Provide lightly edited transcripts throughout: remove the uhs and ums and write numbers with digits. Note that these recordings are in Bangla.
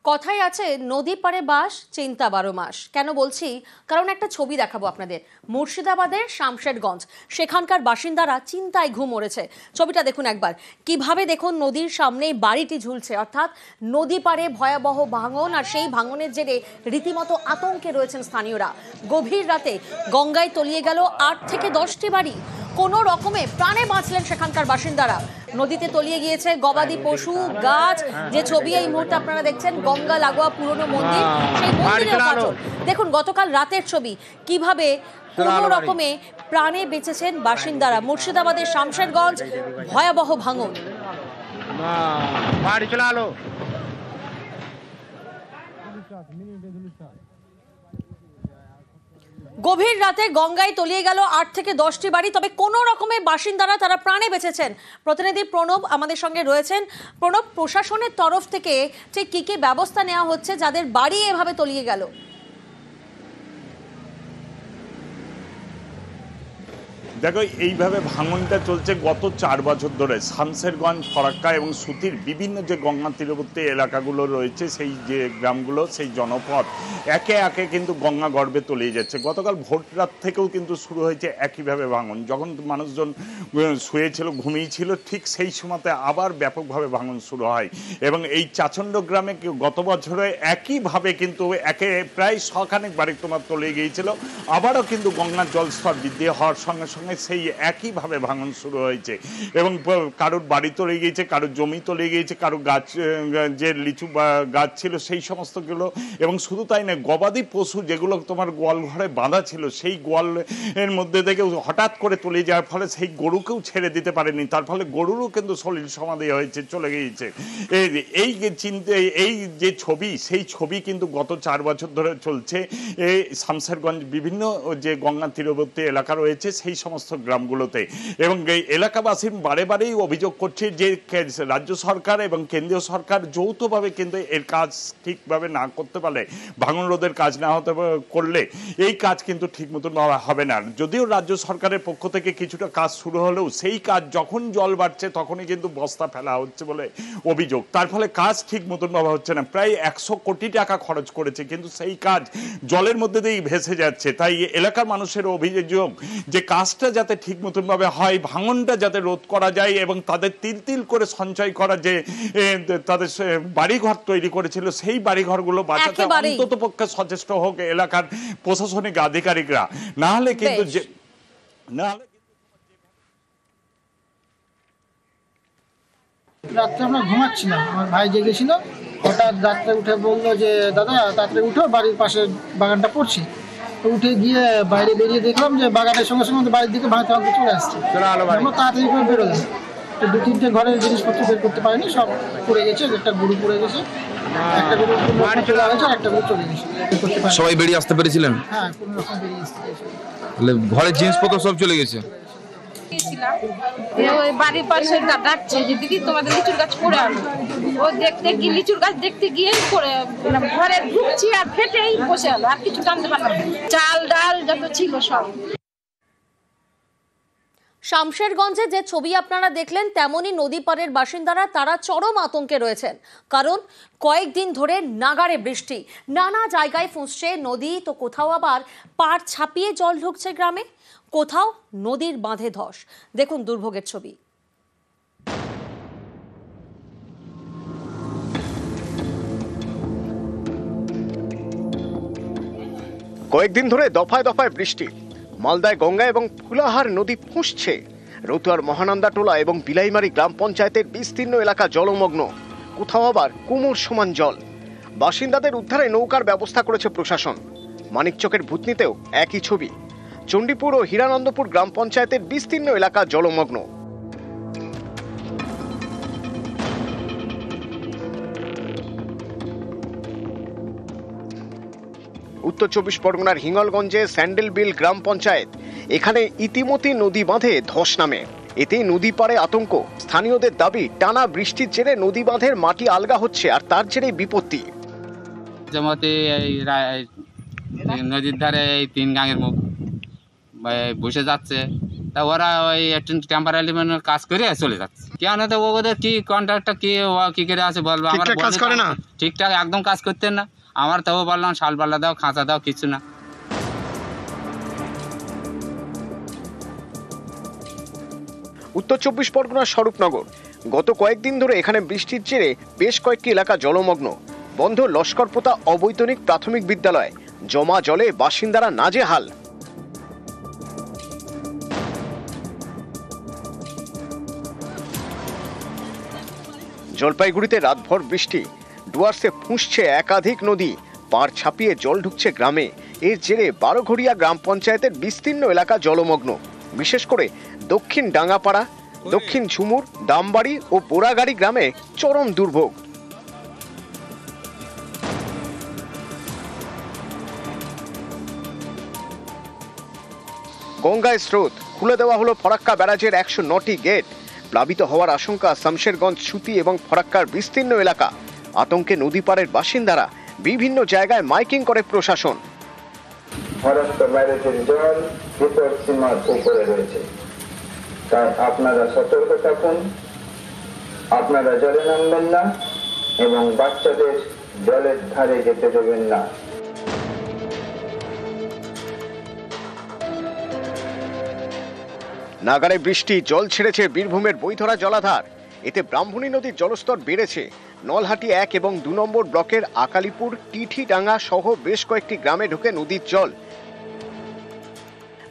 কথাই আছে নদী পাড়ে বাস চিন্তা 12 মাস। কেন বলছি? কারণ একটা ছবি দেখাবো আপনাদের। মুর্শিদাবাদের শামশেরগঞ্জ, সেখানকার বাসিন্দারা চিন্তায় ঘুম ওড়েছে। ছবিটা দেখুন একবার। কিভাবে দেখুন নদীর সামনে বাড়িটি ঝুলছে, অর্থাৎ নদী পাড়ে ভয়াবহ ভাঙন, আর সেই ভাঙনের জেরে রীতিমতো আতঙ্কে রয়েছেন স্থানীয়রা। গভীর রাতে গঙ্গায় তলিয়ে গেল 8 থেকে 10টি বাড়ি। কোনো রকমে প্রাণে বাঁচলেন সেখানকার বাসিন্দারা। নদীতে তলিয়ে গিয়েছে গবাদি পশু, গাছ। যে ছবি এই মুহূর্তে আপনারা দেখছেন, গঙ্গা লাগোয়া পুরনো মন্দির, সেই মন্দিরের পাথর। দেখুন গতকাল রাতের ছবি, কিভাবে কোনো রকমে প্রাণে বেঁচেছেন বাসিন্দারা। মুর্শিদাবাদের শামশেরগঞ্জ, ভয়াবহ ভাঙন। গভীর রাতে গঙ্গায় তলিয়ে গেল 8 থেকে 10টি বাড়ি, তবে কোনো রকমে বাসিন্দারা তারা প্রাণে বেঁচেছেন। প্রতিনিধি প্রণব আমাদের সঙ্গে রয়েছেন। প্রণব, প্রশাসনের তরফ থেকে ঠিক কি কি ব্যবস্থা নেওয়া হচ্ছে যাদের বাড়ি এভাবে তলিয়ে গেল? দেখো, এইভাবে ভাঙনটা চলছে গত 4 বছর ধরে। শামশেরগঞ্জ, ফরাক্কা এবং সুতির বিভিন্ন যে গঙ্গা তীরবর্তী এলাকাগুলো রয়েছে, সেই যে গ্রামগুলো, সেই জনপদ একে একে কিন্তু গঙ্গা গর্ভে তলিয়ে যাচ্ছে। গতকাল ভোর রাত থেকেও কিন্তু শুরু হয়েছে একইভাবে ভাঙন। যখন মানুষজন শুয়েছিল, ঘুমিয়েছিল, ঠিক সেই সময়তে আবার ব্যাপকভাবে ভাঙন শুরু হয়। এবং এই চাচণ্ড গ্রামে গত বছরে একইভাবে কিন্তু প্রায় 100 বাড়ি তোমার তলিয়ে গিয়েছিল। আবারও কিন্তু গঙ্গার জলস্তর বৃদ্ধি হওয়ার সঙ্গে সঙ্গে সেই একইভাবে ভাঙন শুরু হয়েছে। এবং কারোর বাড়ি তলিয়ে গিয়েছে, কারোর জমি তলিয়ে গিয়েছে, কারোর গাছ, যে লিচু গাছ ছিল সেই সমস্তগুলো। এবং শুধু তাই নয়, গবাদি পশু যেগুলো তোমার গোয়াল ঘরে বাঁধা ছিল, সেই গোয়ালের মধ্যে থেকে হঠাৎ করে তলিয়ে যাওয়ার ফলে সেই গরুকেও ছেড়ে দিতে পারেনি। তার ফলে গরুরও কিন্তু শরীর সমাধি হয়েছে, চলে গিয়েছে। এই যে ছবি, সেই ছবি কিন্তু গত 4 বছর ধরে চলছে। এই শামশেরগঞ্জ বিভিন্ন যে গঙ্গা তীরবর্তী এলাকা রয়েছে সেই সমস্ত গ্রামগুলোতে। এবং এই এলাকাবাসী বারে বারেই অভিযোগ করছে যে রাজ্য সরকার এবং কেন্দ্রীয় সরকার যৌথভাবে কিন্তু এর কাজ ঠিকভাবে না করতে পারলে, ভাঙন রোধের কাজ না হতে করলে এই কাজ কিন্তু ঠিক মতন হবে না। যদিও রাজ্য সরকারের পক্ষ থেকে কিছুটা কাজ শুরু হলেও সেই কাজ যখন জল বাড়ছে তখনই কিন্তু বস্তা ফেলা হচ্ছে বলে অভিযোগ। তার ফলে কাজ ঠিক মতন ভাবে হচ্ছে না। প্রায় 100 কোটি টাকা খরচ করেছে, কিন্তু সেই কাজ জলের মধ্যে দিয়েই ভেসে যাচ্ছে। তাই এলাকার মানুষের অভিযোগ যে কাজটা যাতে ঠিক মতন ভাবে হয়, ভাঙনটা যাতে রোধ করা যায় এবং তাদের তিল তিল করে সঞ্চয় করা যে তাদের বাড়িঘর তৈরি করেছিল, সেই বাড়িঘরগুলো বাঁচাতে অন্তত পক্ষে সচেষ্ট হোক এলাকার প্রশাসনিক আধিকারিকরা। না হলে কিন্তু রাত্রে আমরা ঘুমাচ্ছিলাম, আমার ভাই জেগেছিল। হঠাৎ রাত্রে উঠে বললো যে দাদা তাড়াতাড়ি উঠো, বাড়ির পাশে বাগানটা পড়ছি। উঠে গিয়ে বাইরে বেরিয়ে দেখলাম যে বাগানের সঙ্গে সঙ্গে বাড়ির দিকে ভাঙতে ভাঙতে চলে আসছে। আমরা তাড়াতাড়ি করে বেরোলাম। তো 2-3টে ঘরের জিনিসপত্র বের করতে পারিনি, সব পড়ে গেছে। একটা গরু পড়ে গেছে, একটা গরু চলে গেছে, আর একটা গরু চলে গেছে। সবাই বেরিয়ে আসতে পেরেছিলেন? হ্যাঁ, কোনো রকম বেরিয়ে আসতে পেরেছি। ঘরের জিনিসপত্র সব চলে গেছে। ওই বাড়ির পাশে ডাকছে যে দিদি তোমাদের লিচুর গাছ পড়ে আনো। ও দেখতে গিয়ে লিচুর গাছ দেখতে গিয়ে পড়ে ঘরে ঢুকছি আর ফেটেই বসে হলো, আর কিছু টানতে পারলাম না। চাল ডাল যত ছিল সব। শামশেরগঞ্জে যে ছবি আপনারা দেখলেন, তেমনই নদী পাড়ের বাসিন্দারা তারা চরম আতঙ্কে রয়েছেন। কারণ কয়েকদিন ধরে নাগাড়ে বৃষ্টি, নানা জায়গায় ফুঁসছে নদী, তো কোথাও আবার পাড় ছাপিয়ে জল ঢুকছে গ্রামে, কোথাও নদীর বাঁধে ধস। দেখুন দুর্ভোগের ছবি। কয়েকদিন ধরে দফায় দফায় বৃষ্টি। মালদায় গঙ্গা এবং ফুলাহার নদী ফুঁসছে। রতুয়ার মহানন্দা টোলা এবং বিলাইমারি গ্রাম পঞ্চায়েতের বিস্তীর্ণ এলাকা জলমগ্ন, কোথাও আবার কুমোর সমান জল। বাসিন্দাদের উদ্ধারে নৌকার ব্যবস্থা করেছে প্রশাসন। মানিকচকের ভূতনিতেও একই ছবি। চণ্ডীপুর ও হীরানন্দপুর গ্রাম পঞ্চায়েতের বিস্তীর্ণ এলাকা জলমগ্ন। উত্তর 24 পরগনার হিঙ্গলগঞ্জে স্যান্ডেলবিল গ্রাম পঞ্চায়েত, এখানে ইতিমধ্যে নদী বাঁধে ধস নামে। এতে নদী পাড়ে আতঙ্ক। স্থানীয়দের দাবি, টানা বৃষ্টির জেরে নদী বাঁধের মাটি আলগা হচ্ছে, আর তার জেরে বিপত্তি। নদীর ধারে এই 3 গাঙের মুখ বসে যাচ্ছে, তা ওরা ওই একটু টেম্পারারি মানে কাজ করে চলে যাচ্ছে। কেন তো ওদের কি কন্ট্রাক্টটা কি করে আছে বলবো, আমার কাজ করে না, ঠিকঠাক একদম কাজ করতেন না। আমার তাও বললাম শাল পাল্লা দাও, খাঁচা দাও, কিছু না। উত্তর 24 পরগনার স্বরূপনগর। গত কয়েকদিন ধরে এখানে বৃষ্টির জেরে বেশ কয়েকটি এলাকা জলমগ্ন। বন্ধ লস্করপোতা অবৈতনিক প্রাথমিক বিদ্যালয়, জমা জলে বাসিন্দারা নাজেহাল। জলপাইগুড়িতে রাতভর বৃষ্টি, ডুয়ার্সে ফুঁসছে একাধিক নদী, পাড় ছাপিয়ে জল ঢুকছে গ্রামে। এর জেরে বারোঘড়িয়া গ্রাম পঞ্চায়েতের বিস্তীর্ণ এলাকা জলমগ্ন। বিশেষ করে দক্ষিণ ডাঙ্গাপাড়া, দক্ষিণ ঝুমুর, দামবাড়ি ও বোরাগাড়ি গ্রামে চরম দুর্ভোগ। গঙ্গায় স্রোত, খুলে দেওয়া হলো ফরাক্কা ব্যারাজের 109টি গেট। প্লাবিত হওয়ার আশঙ্কা শামশেরগঞ্জ, সুতি এবং ফরাক্কার বিস্তীর্ণ এলাকা। আতঙ্কে নদী পাড়ের বাসিন্দারা, বিভিন্ন জায়গায় মাইকিং করে প্রশাসন। ফরাক্কা ব্যারাজের জল বিপদ সীমার উপরে রয়েছে, তাই আপনারা সতর্ক থাকুন, আপনারা জলে নামবেন না এবং বাচ্চাদের জলের ধারে যেতে দেবেন না। নাগারে বৃষ্টি, জল ছেড়েছে বীরভূমের বৈধরা জলাধার। এতে ব্রাহ্মণী নদীর জলস্তর বেড়েছে। নলহাটি 1 এবং 2 নম্বর ব্লকের আকালিপুর, টিঠিডাঙ্গা সহ বেশ কয়েকটি গ্রামে ঢুকে নদীর জল।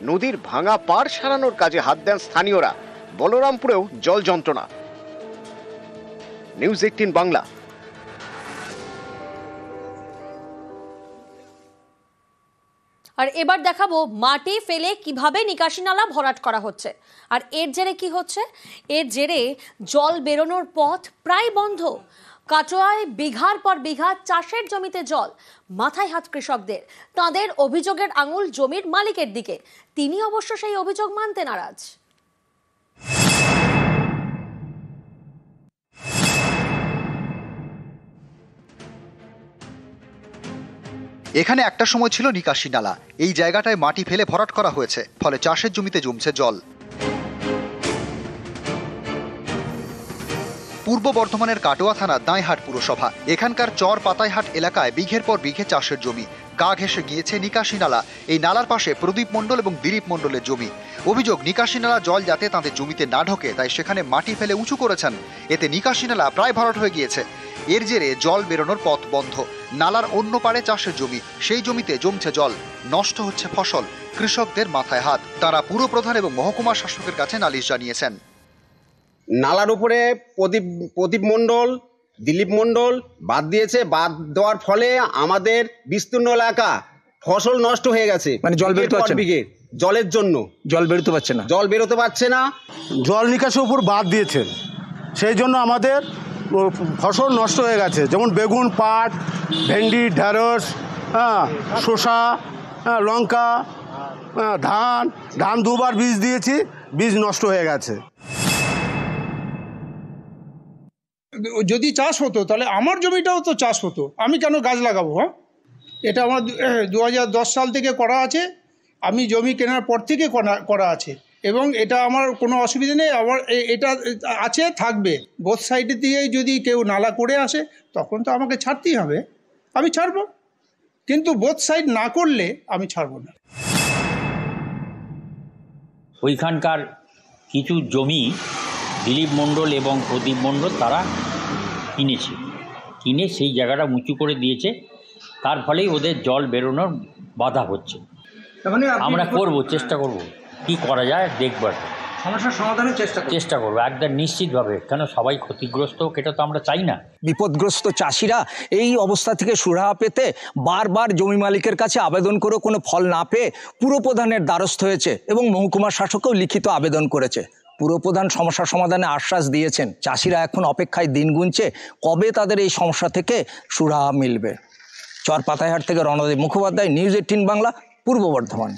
নদীর ভাঙা পাড় সারানোর কাজে হাত দেন স্থানীয়রা। বলরামপুরেও জল যন্ত্রণা। নিউজ 18 বাংলা। আর এবার দেখাবো মাটি ফেলে কিভাবে নিকাশি নালা ভরাট করা হচ্ছে। আর এর জেরে কি হচ্ছে? এর জেরে জল বেরোনোর পথ প্রায় বন্ধ। কাটোয়ায় বিঘার পর বিঘা চাষের জমিতে জল। মাথায় হাত কৃষকদের। তাদের অভিযোগের আঙুল জমির মালিকের দিকে। তিনি অবশ্য সেই অভিযোগ মানতে নারাজ। এখানে একটা সময় ছিল নিকাশি নালা। এই জায়গাটায় মাটি ফেলে ভরাট করা হয়েছে, ফলে চাষের জমিতে জমছে জল। পূর্ব বর্ধমানের কাটোয়া থানার দাঁইহাট পুরসভা। এখানকার চর পাতাইহাট এলাকায় বিঘের পর বিঘে চাষের জমি। গা ঘেঁষে গিয়েছে নিকাশি নালা। এই নালার পাশে প্রদীপ মণ্ডল এবং দিলীপ মণ্ডলের জমি। অভিযোগ, নিকাশি নালা জল যাতে তাদের জমিতে না ঢোকে তাই সেখানে মাটি ফেলে উঁচু করেছেন। এতে নিকাশি নালা প্রায় ভরাট হয়ে গিয়েছে। এর জেরে জল বেরোনোর পথ বন্ধ। নালার অন্য পাড়ে চাষের জমি, সেই জমিতে জমছে জল, নষ্ট হচ্ছে ফসল। কৃষকদের মাথায় হাত। তারা পুরপ্রধান এবং মহকুমা শাসকের কাছে নালিশ জানিয়েছেন। নালার উপরে প্রদীপ মণ্ডল, দিলীপ মণ্ডল বাদ দিয়েছে। বাদ দেওয়ার ফলে আমাদের বিস্তীর্ণ এলাকা ফসল নষ্ট হয়ে গেছে। মানে জল বেরোতে পারছে না, জলের জন্য জল বেরোতে পারছে না, জল বেরোতে পারছে না। জল নিকাশের উপর বাদ দিয়েছেন, সেই জন্য আমাদের ফসল নষ্ট হয়ে গেছে। যেমন বেগুন, পাট, ভেন্ডি, ঢেঁড়স, শসা, লঙ্কা, ধান 2বার বীজ দিয়েছি, বীজ নষ্ট হয়ে গেছে। যদি চাষ হতো তাহলে আমার জমিটাও তো চাষ হতো, আমি কেন গাছ লাগাবো? হ্যাঁ, এটা আমার 2010 সাল থেকে করা আছে। আমি জমি কেনার পর থেকে করা আছে এবং এটা আমার কোনো অসুবিধা নেই। আমার এটা আছে, থাকবে। বোথ সাইডে দিয়ে যদি কেউ নালা করে আসে তখন তো আমাকে ছাড়তেই হবে, আমি ছাড়বো। কিন্তু বোথ সাইড না করলে আমি ছাড়বো না। ওইখানকার কিছু জমি দিলীপ মণ্ডল এবং প্রদীপ মণ্ডল তারা কিনে সেই জায়গাটা উঁচু করে দিয়েছে। তার ফলেই ওদের জল বেরোনোর বাধা হচ্ছে। আমরা চেষ্টা করব কি করা যায়, দেখবার সমস্যার সমাধানের চেষ্টা করবো একদম নিশ্চিতভাবে। কেন সবাই ক্ষতিগ্রস্ত হোক, এটা তো আমরা চাই না। বিপদগ্রস্ত চাষিরা এই অবস্থা থেকে সুরাহা পেতে বারবার জমি মালিকের কাছে আবেদন করেও কোনো ফল না পেয়ে পুরপ্রধানের দ্বারস্থ হয়েছে এবং মহকুমা শাসককেও লিখিত আবেদন করেছে। পুরপ্রধান সমস্যা সমাধানে আশ্বাস দিয়েছেন। চাষিরা এখন অপেক্ষায় দিন গুনছে কবে তাদের এই সমস্যা থেকে সুরাহা মিলবে। চর পাতাইহাট থেকে রণদীপ মুখোপাধ্যায়, নিউজ 18 বাংলা, পূর্ব বর্ধমান।